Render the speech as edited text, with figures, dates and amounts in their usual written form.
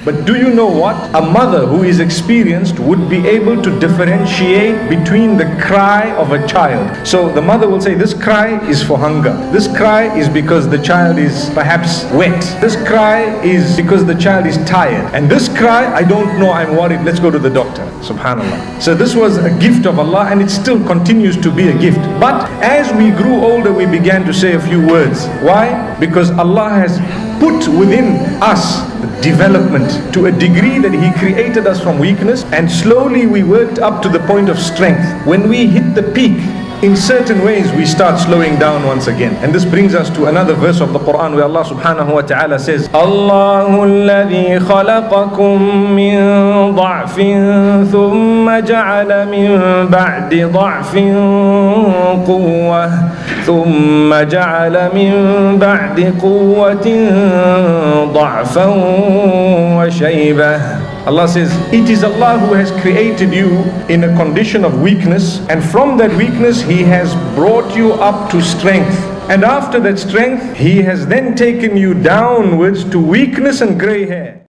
But do you know what? A mother who is experienced would be able to differentiate between the cry of a child. So the mother will say, this cry is for hunger. This cry is because the child is perhaps wet. This cry is because the child is tired. And this cry, I don't know, I'm worried, let's go to the doctor. Subhanallah. So this was a gift of Allah, and it still continues to be a gift. But as we grew older, we began to say a few words. Why? Because Allah has put within us development to a degree that He created us from weakness, and slowly we worked up to the point of strength. When we hit the peak, in certain ways we start slowing down once again. And this brings us to another verse of the Quran where Allah subhanahu wa ta'ala says, Allahu alladhi khalaqakum min dha'fin thumma ja'ala min ba'di dha'fin quwwah thumma ja'ala min ba'di quwwatin dha'fan wa shaybah. Allah says, it is Allah who has created you in a condition of weakness, and from that weakness He has brought you up to strength. And after that strength, He has then taken you downwards to weakness and grey hair.